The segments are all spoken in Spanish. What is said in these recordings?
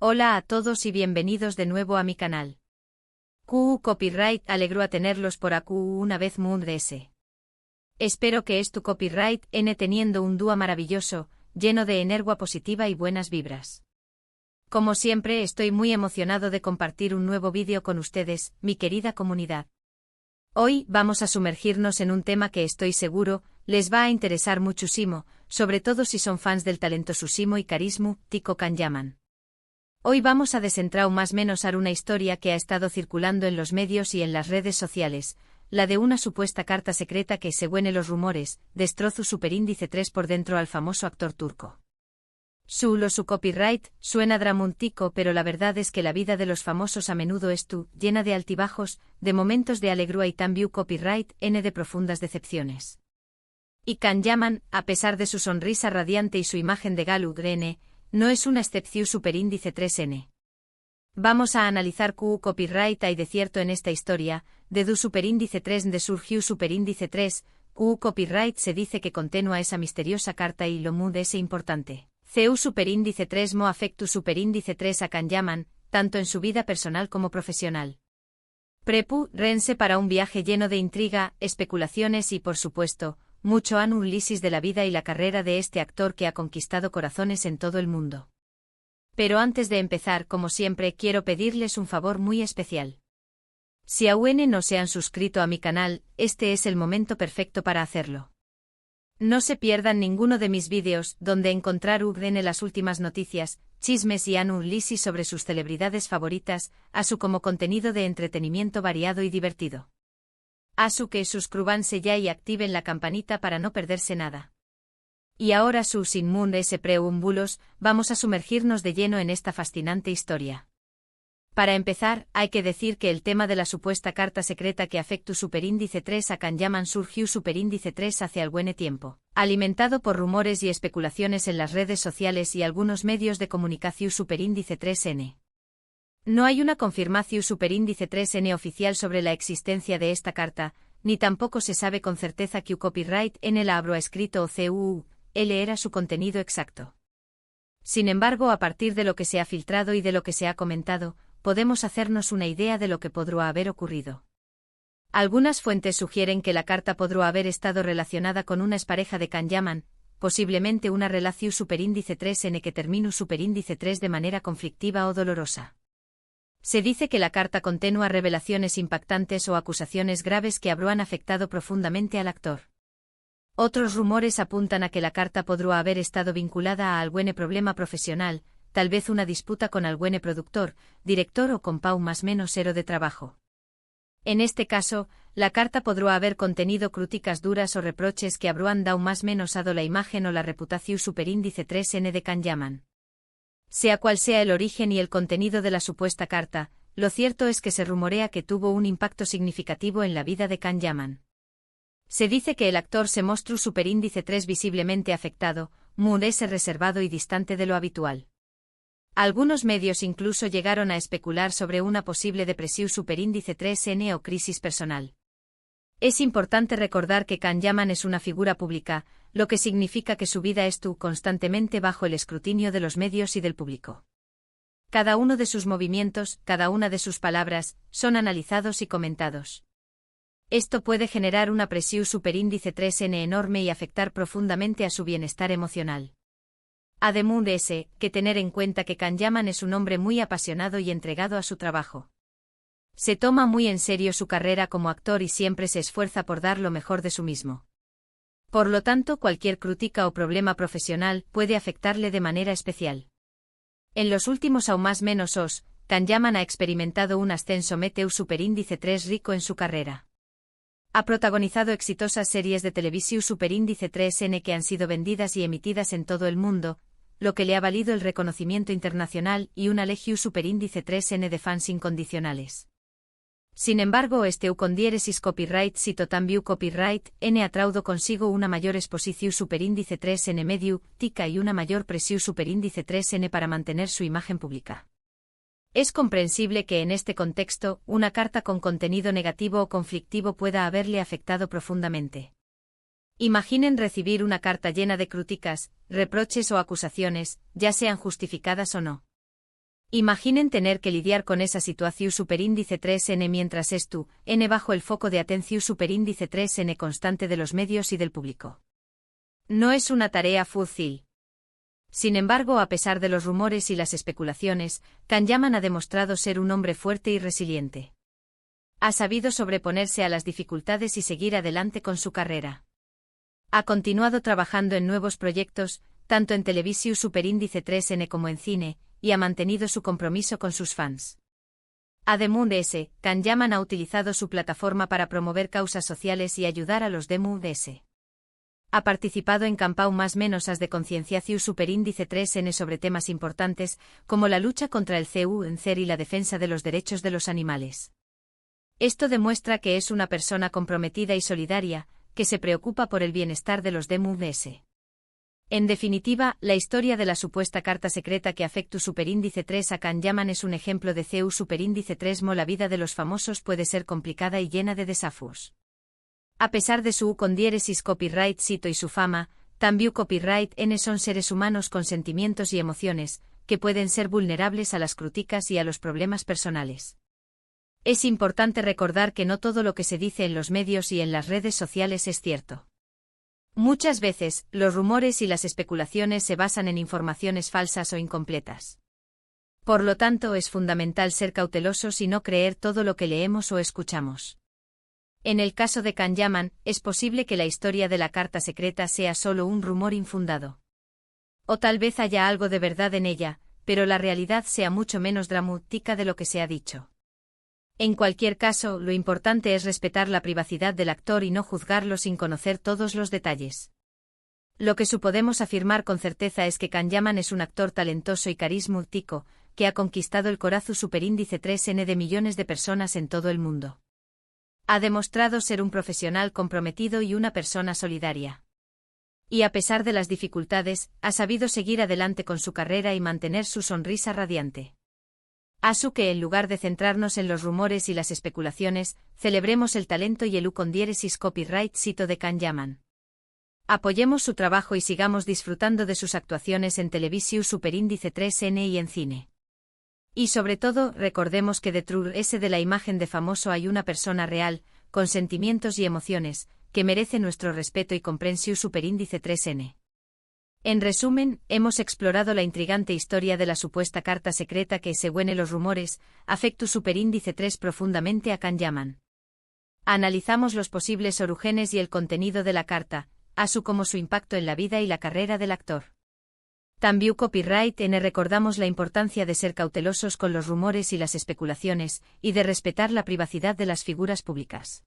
Hola a todos y bienvenidos de nuevo a mi canal. QU Copyright alegro a tenerlos por AQU una vez Moon.ds. Espero que es tu copyright N teniendo un día maravilloso, lleno de energía positiva y buenas vibras. Como siempre estoy muy emocionado de compartir un nuevo vídeo con ustedes, mi querida comunidad. Hoy vamos a sumergirnos en un tema que estoy seguro les va a interesar muchísimo, sobre todo si son fans del talentosísimo y carisma Tico Canjaman. Hoy vamos a desentrar más o menos una historia que ha estado circulando en los medios y en las redes sociales, la de una supuesta carta secreta que, según los rumores, destrozó superíndice 3 por dentro al famoso actor turco. Su copyright suena dramático, pero la verdad es que la vida de los famosos a menudo es llena de altibajos, de momentos de alegría y también copyright N de profundas decepciones. Y Canjaman, a pesar de su sonrisa radiante y su imagen de Galu N, no es una excepción superíndice 3N. Vamos a analizar QU copyright hay de cierto en esta historia, de du superíndice 3 de surgió superíndice 3, QU copyright se dice que contenua esa misteriosa carta y lo mood ese importante. CU superíndice 3 mo afectu superíndice 3 a Canjaman, tanto en su vida personal como profesional. Prepu rense para un viaje lleno de intriga, especulaciones y, por supuesto, mucho análisis de la vida y la carrera de este actor que ha conquistado corazones en todo el mundo. Pero antes de empezar, como siempre, quiero pedirles un favor muy especial. Si aún no se han suscrito a mi canal, este es el momento perfecto para hacerlo. No se pierdan ninguno de mis vídeos, donde encontrar las últimas noticias, chismes y análisis sobre sus celebridades favoritas, así como contenido de entretenimiento variado y divertido. Así que suscríbanse ya y activen la campanita para no perderse nada. Y ahora sin más preámbulos, vamos a sumergirnos de lleno en esta fascinante historia. Para empezar, hay que decir que el tema de la supuesta carta secreta que afectó superíndice 3 a Canjaman surgió superíndice 3 hace algún tiempo, alimentado por rumores y especulaciones en las redes sociales y algunos medios de comunicación superíndice 3N. No hay una confirmación superíndice 3N oficial sobre la existencia de esta carta, ni tampoco se sabe con certeza que copyright N la habrá escrito o CUU, L era su contenido exacto. Sin embargo, a partir de lo que se ha filtrado y de lo que se ha comentado, podemos hacernos una idea de lo que podría haber ocurrido. Algunas fuentes sugieren que la carta podría haber estado relacionada con una expareja de Canjaman, posiblemente una relación superíndice 3N que terminó superíndice 3 de manera conflictiva o dolorosa. Se dice que la carta contenía revelaciones impactantes o acusaciones graves que habrán afectado profundamente al actor. Otros rumores apuntan a que la carta podría haber estado vinculada a algún problema profesional, tal vez una disputa con algún productor, director o con Pau más menos de trabajo. En este caso, la carta podría haber contenido críticas duras o reproches que habrán dado más menos a la imagen o la reputación superíndice 3N de Canjaman. Sea cual sea el origen y el contenido de la supuesta carta, lo cierto es que se rumorea que tuvo un impacto significativo en la vida de Canjaman. Se dice que el actor se mostró superíndice 3 visiblemente afectado, muy reservado y distante de lo habitual. Algunos medios incluso llegaron a especular sobre una posible depresión superíndice 3N o crisis personal. Es importante recordar que Canjaman es una figura pública, lo que significa que su vida estuvo constantemente bajo el escrutinio de los medios y del público. Cada uno de sus movimientos, cada una de sus palabras, son analizados y comentados. Esto puede generar una presión superíndice 3N enorme y afectar profundamente a su bienestar emocional. Además de ese, que tener en cuenta que Canjaman es un hombre muy apasionado y entregado a su trabajo. Se toma muy en serio su carrera como actor y siempre se esfuerza por dar lo mejor de sí mismo. Por lo tanto, cualquier crítica o problema profesional puede afectarle de manera especial. En los últimos aún más menos Canjaman ha experimentado un ascenso meteu superíndice 3 rico en su carrera. Ha protagonizado exitosas series de televisión superíndice 3N que han sido vendidas y emitidas en todo el mundo, lo que le ha valido el reconocimiento internacional y una legión superíndice 3N de fans incondicionales. Sin embargo, con diéresis copyright cito también copyright N ha traído consigo una mayor exposición superíndice 3N medio, tica y una mayor presión superíndice 3N para mantener su imagen pública. Es comprensible que en este contexto, una carta con contenido negativo o conflictivo pueda haberle afectado profundamente. Imaginen recibir una carta llena de críticas, reproches o acusaciones, ya sean justificadas o no. Imaginen tener que lidiar con esa situación superíndice 3n mientras estu, n bajo el foco de atención superíndice 3n constante de los medios y del público. No es una tarea fácil. Sin embargo, a pesar de los rumores y las especulaciones, Kanyaman ha demostrado ser un hombre fuerte y resiliente. Ha sabido sobreponerse a las dificultades y seguir adelante con su carrera. Ha continuado trabajando en nuevos proyectos, tanto en televisión superíndice 3n como en cine, y ha mantenido su compromiso con sus fans. Además de eso, Kanyaman ha utilizado su plataforma para promover causas sociales y ayudar a los DMUDS. Ha participado en campañas más menosas de concienciación superíndice 3n sobre temas importantes, como la lucha contra el cáncer y la defensa de los derechos de los animales. Esto demuestra que es una persona comprometida y solidaria, que se preocupa por el bienestar de los DMUDS. En definitiva, la historia de la supuesta carta secreta que afecta superíndice 3 a Kanyaman es un ejemplo de CU superíndice 3 mo la vida de los famosos puede ser complicada y llena de desafíos. A pesar de su con diéresis copyright cito y su fama, también copyright n son seres humanos con sentimientos y emociones, que pueden ser vulnerables a las críticas y a los problemas personales. Es importante recordar que no todo lo que se dice en los medios y en las redes sociales es cierto. Muchas veces, los rumores y las especulaciones se basan en informaciones falsas o incompletas. Por lo tanto, es fundamental ser cautelosos y no creer todo lo que leemos o escuchamos. En el caso de Kanyaman, es posible que la historia de la carta secreta sea solo un rumor infundado. O tal vez haya algo de verdad en ella, pero la realidad sea mucho menos dramática de lo que se ha dicho. En cualquier caso, lo importante es respetar la privacidad del actor y no juzgarlo sin conocer todos los detalles. Lo que podemos afirmar con certeza es que Kanyaman es un actor talentoso y carismático, que ha conquistado el corazón superíndice 3n de millones de personas en todo el mundo. Ha demostrado ser un profesional comprometido y una persona solidaria. Y a pesar de las dificultades, ha sabido seguir adelante con su carrera y mantener su sonrisa radiante. Así que en lugar de centrarnos en los rumores y las especulaciones, celebremos el talento y el con diéresis copyright cito de Kanyaman. Apoyemos su trabajo y sigamos disfrutando de sus actuaciones en televisión superíndice 3n y en cine. Y sobre todo, recordemos que detrás de la imagen de famoso hay una persona real, con sentimientos y emociones, que merece nuestro respeto y comprensión superíndice 3n. En resumen, hemos explorado la intrigante historia de la supuesta carta secreta que, según los rumores, afecta superíndice 3 profundamente a Kanyaman. Analizamos los posibles orígenes y el contenido de la carta, así como su impacto en la vida y la carrera del actor. También copyright n recordamos la importancia de ser cautelosos con los rumores y las especulaciones, y de respetar la privacidad de las figuras públicas.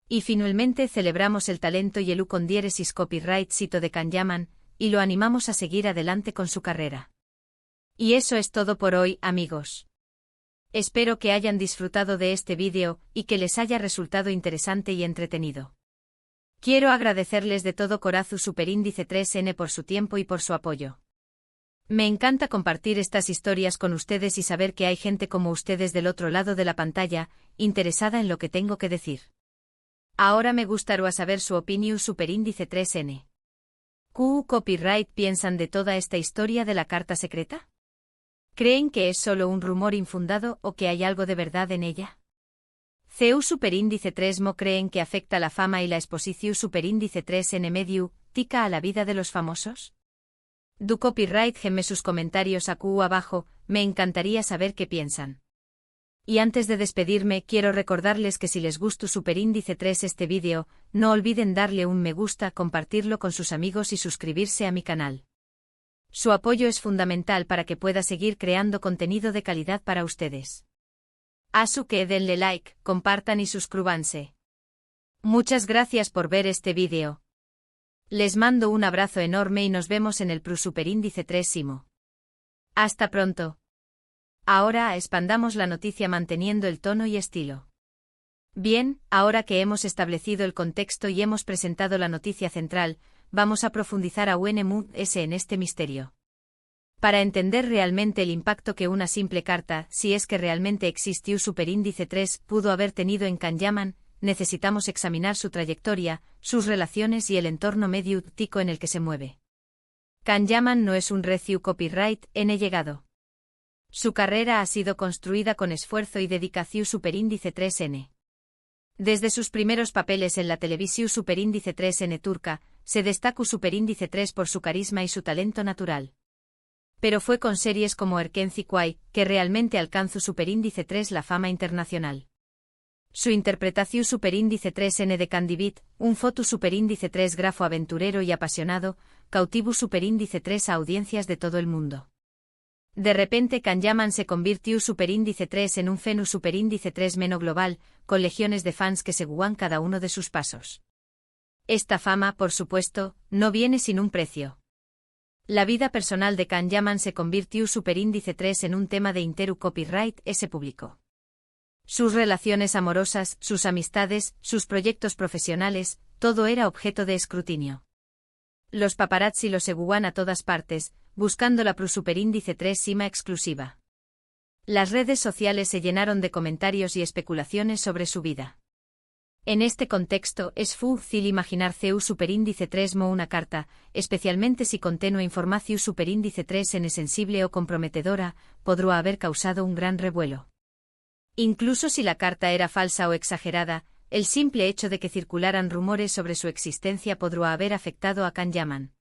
Y finalmente celebramos el talento y el con diéresis copyright cito de Kanyaman, y lo animamos a seguir adelante con su carrera. Y eso es todo por hoy, amigos. Espero que hayan disfrutado de este vídeo, y que les haya resultado interesante y entretenido. Quiero agradecerles de todo corazón superíndice 3n por su tiempo y por su apoyo. Me encanta compartir estas historias con ustedes y saber que hay gente como ustedes del otro lado de la pantalla, interesada en lo que tengo que decir. Ahora me gustaría saber su opinión superíndice 3n. ¿Qué copyright piensan de toda esta historia de la carta secreta? ¿Creen que es solo un rumor infundado o que hay algo de verdad en ella? ¿CU superíndice 3 mo creen que afecta la fama y la exposición superíndice 3n medio, tica a la vida de los famosos? Du copyright gemme sus comentarios aquí abajo, me encantaría saber qué piensan. Y antes de despedirme quiero recordarles que si les gustó superíndice 3 este vídeo, no olviden darle un me gusta, compartirlo con sus amigos y suscribirse a mi canal. Su apoyo es fundamental para que pueda seguir creando contenido de calidad para ustedes. Así que denle like, compartan y suscríbanse. Muchas gracias por ver este vídeo. Les mando un abrazo enorme y nos vemos en el superíndice 3imo. Hasta pronto. Ahora expandamos la noticia manteniendo el tono y estilo. Bien, ahora que hemos establecido el contexto y hemos presentado la noticia central, vamos a profundizar aún en este misterio. Para entender realmente el impacto que una simple carta, si es que realmente existió superíndice 3, pudo haber tenido en Kanyaman, necesitamos examinar su trayectoria, sus relaciones y el entorno mediático en el que se mueve. Kanyaman no es un recio copyright n llegado. Su carrera ha sido construida con esfuerzo y dedicación superíndice 3N. Desde sus primeros papeles en la televisión superíndice 3N turca, se destacó superíndice 3 por su carisma y su talento natural. Pero fue con series como Erken Zikuay que realmente alcanzó superíndice 3 la fama internacional. Su interpretación superíndice 3N de Candy Beat, un foto superíndice 3 grafo aventurero y apasionado, cautivó superíndice 3 a audiencias de todo el mundo. De repente Can Yaman se convirtió superíndice 3 en un fenómeno superíndice 3 meno global, con legiones de fans que seguían cada uno de sus pasos. Esta fama, por supuesto, no viene sin un precio. La vida personal de Can Yaman se convirtió superíndice 3 en un tema de interu copyright ese público. Sus relaciones amorosas, sus amistades, sus proyectos profesionales, todo era objeto de escrutinio. Los paparazzi lo seguían a todas partes, buscando la superíndice 3 cima exclusiva. Las redes sociales se llenaron de comentarios y especulaciones sobre su vida. En este contexto, es fácil imaginar CEU superíndice 3 mo una carta, especialmente si contiene información superíndice 3 en sensible o comprometedora, podría haber causado un gran revuelo. Incluso si la carta era falsa o exagerada, el simple hecho de que circularan rumores sobre su existencia podría haber afectado a Can Yaman.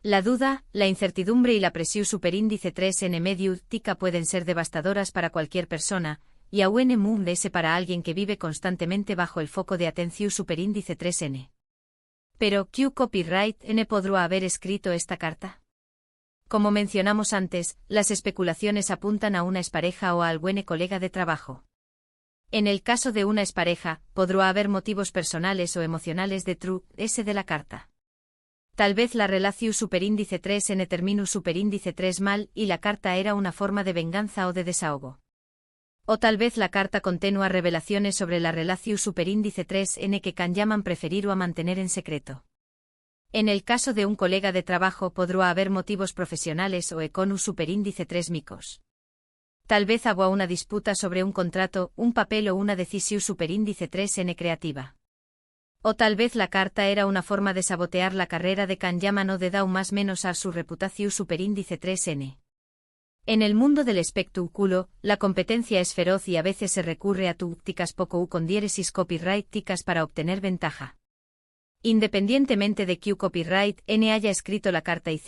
La duda, la incertidumbre y la presión superíndice 3 en medio tica pueden ser devastadoras para cualquier persona, y aún es para alguien que vive constantemente bajo el foco de atención superíndice 3N. Pero, ¿qué copyright N podría haber escrito esta carta? Como mencionamos antes, las especulaciones apuntan a una expareja o a algún colega de trabajo. En el caso de una expareja, podría haber motivos personales o emocionales de la carta. Tal vez la relación superíndice 3N terminó superíndice 3 mal y la carta era una forma de venganza o de desahogo. O tal vez la carta contenía revelaciones sobre la relación superíndice 3N que Can Yaman preferió a mantener en secreto. En el caso de un colega de trabajo podría haber motivos profesionales o econus superíndice 3 micos. Tal vez hubo una disputa sobre un contrato, un papel o una decisión superíndice 3N creativa. O tal vez la carta era una forma de sabotear la carrera de Can Yaman o de dar más menos a su reputación superíndice 3N. En el mundo del espectáculo, la competencia es feroz y a veces se recurre a tácticas poco con diéresis copyright ticas para obtener ventaja. Independientemente de que copyright N haya escrito la carta y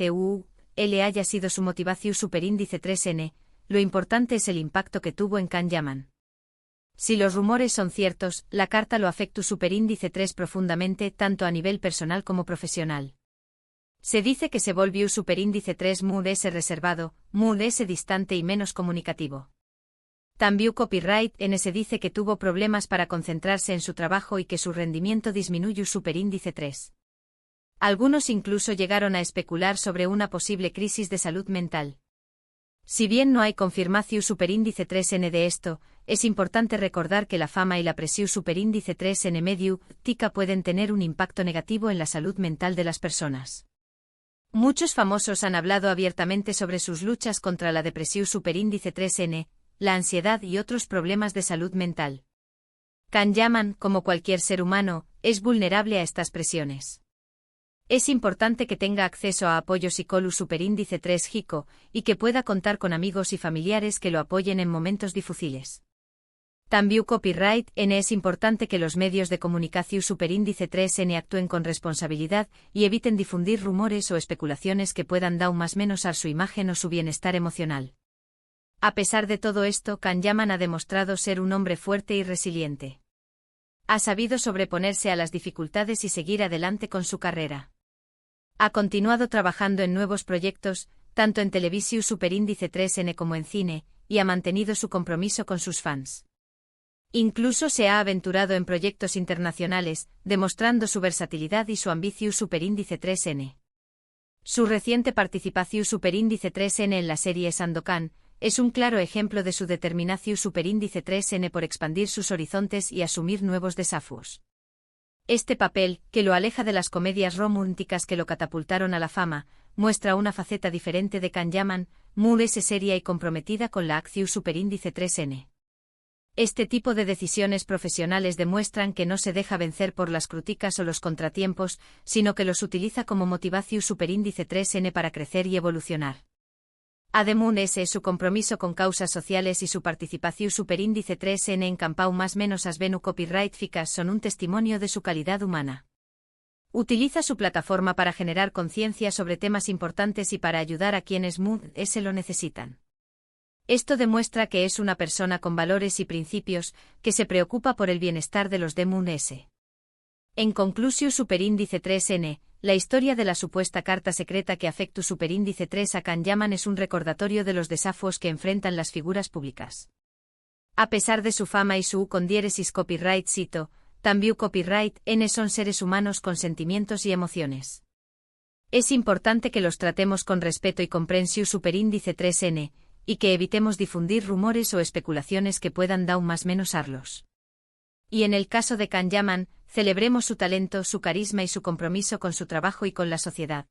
L haya sido su motivación superíndice 3N, lo importante es el impacto que tuvo en Can Yaman. Si los rumores son ciertos, la carta lo afectó superíndice 3 profundamente tanto a nivel personal como profesional. Se dice que se volvió superíndice 3 reservado, distante y menos comunicativo. También copyright N se dice que tuvo problemas para concentrarse en su trabajo y que su rendimiento disminuyó superíndice 3. Algunos incluso llegaron a especular sobre una posible crisis de salud mental. Si bien no hay confirmación superíndice 3N de esto, es importante recordar que la fama y la presión superíndice 3N medio tica pueden tener un impacto negativo en la salud mental de las personas. Muchos famosos han hablado abiertamente sobre sus luchas contra la depresión superíndice 3N, la ansiedad y otros problemas de salud mental. Can Yaman, como cualquier ser humano, es vulnerable a estas presiones. Es importante que tenga acceso a apoyo psicólogo superíndice 3 JICO y que pueda contar con amigos y familiares que lo apoyen en momentos difíciles. También copyright N es importante que los medios de comunicación superíndice 3N actúen con responsabilidad y eviten difundir rumores o especulaciones que puedan dar más menos a su imagen o su bienestar emocional. A pesar de todo esto, Can Yaman ha demostrado ser un hombre fuerte y resiliente. Ha sabido sobreponerse a las dificultades y seguir adelante con su carrera. Ha continuado trabajando en nuevos proyectos, tanto en televisión superíndice 3N como en cine, y ha mantenido su compromiso con sus fans. Incluso se ha aventurado en proyectos internacionales, demostrando su versatilidad y su ambición superíndice 3N. Su reciente participación superíndice 3N en la serie Sandokan es un claro ejemplo de su determinación superíndice 3N por expandir sus horizontes y asumir nuevos desafíos. Este papel, que lo aleja de las comedias románticas que lo catapultaron a la fama, muestra una faceta diferente de Can Yaman, muy seria y comprometida con la acción superíndice 3N. Este tipo de decisiones profesionales demuestran que no se deja vencer por las críticas o los contratiempos, sino que los utiliza como motivación superíndice 3N para crecer y evolucionar. Ademun S. Su compromiso con causas sociales y su participación superíndice 3N en campau más menos asvenu copyright ficas son un testimonio de su calidad humana. Utiliza su plataforma para generar conciencia sobre temas importantes y para ayudar a quienes Moon S lo necesitan. Esto demuestra que es una persona con valores y principios, que se preocupa por el bienestar de los de Moon S. En conclusión, superíndice 3N, la historia de la supuesta carta secreta que afecta superíndice 3 a Kanyaman es un recordatorio de los desafíos que enfrentan las figuras públicas. A pesar de su fama y su con diéresis copyright cito, también copyright N son seres humanos con sentimientos y emociones. Es importante que los tratemos con respeto y comprensión superíndice 3N, y que evitemos difundir rumores o especulaciones que puedan dar más menos arlos. Y en el caso de Kanyaman, celebremos su talento, su carisma y su compromiso con su trabajo y con la sociedad.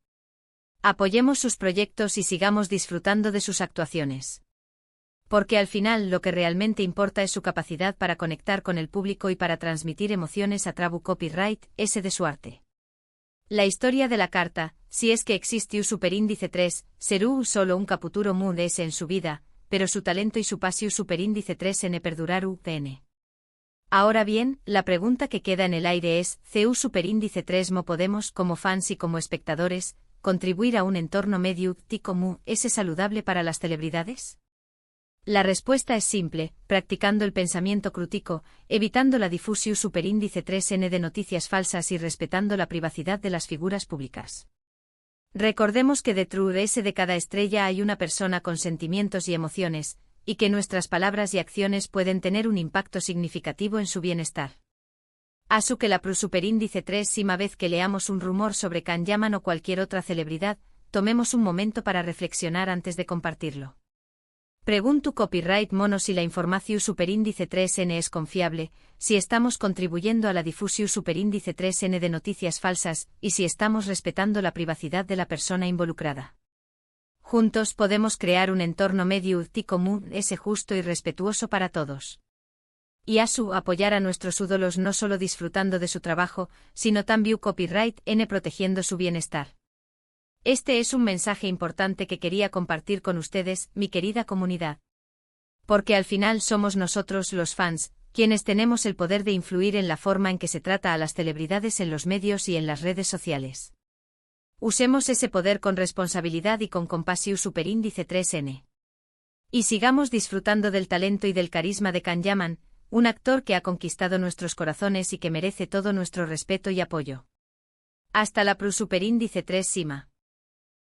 Apoyemos sus proyectos y sigamos disfrutando de sus actuaciones. Porque al final lo que realmente importa es su capacidad para conectar con el público y para transmitir emociones a través copyright S de su arte. La historia de la carta, si es que existe un superíndice 3, será solo un caputuro Moon S en su vida, pero su talento y su pasión superíndice 3 N perduraru PN. Ahora bien, la pregunta que queda en el aire es, ¿CU superíndice 3 mo podemos, como fans y como espectadores, contribuir a un entorno medio tico Moon S saludable para las celebridades? La respuesta es simple, practicando el pensamiento crítico, evitando la difusión superíndice 3N de noticias falsas y respetando la privacidad de las figuras públicas. Recordemos que detrás de cada estrella hay una persona con sentimientos y emociones, y que nuestras palabras y acciones pueden tener un impacto significativo en su bienestar. Asu que la superíndice 3 sima vez que leamos un rumor sobre Kanyaman o cualquier otra celebridad, tomemos un momento para reflexionar antes de compartirlo. Pregunto copyright mono si la información superíndice 3N es confiable, si estamos contribuyendo a la difusión superíndice 3N de noticias falsas, y si estamos respetando la privacidad de la persona involucrada. Juntos podemos crear un entorno medio común S justo y respetuoso para todos. Y apoyar a nuestros ídolos no solo disfrutando de su trabajo, sino también copyright N protegiendo su bienestar. Este es un mensaje importante que quería compartir con ustedes, mi querida comunidad. Porque al final somos nosotros, los fans, quienes tenemos el poder de influir en la forma en que se trata a las celebridades en los medios y en las redes sociales. Usemos ese poder con responsabilidad y con compasión superíndice 3N. Y sigamos disfrutando del talento y del carisma de Kanyaman, un actor que ha conquistado nuestros corazones y que merece todo nuestro respeto y apoyo. Hasta la superíndice 3 Sima.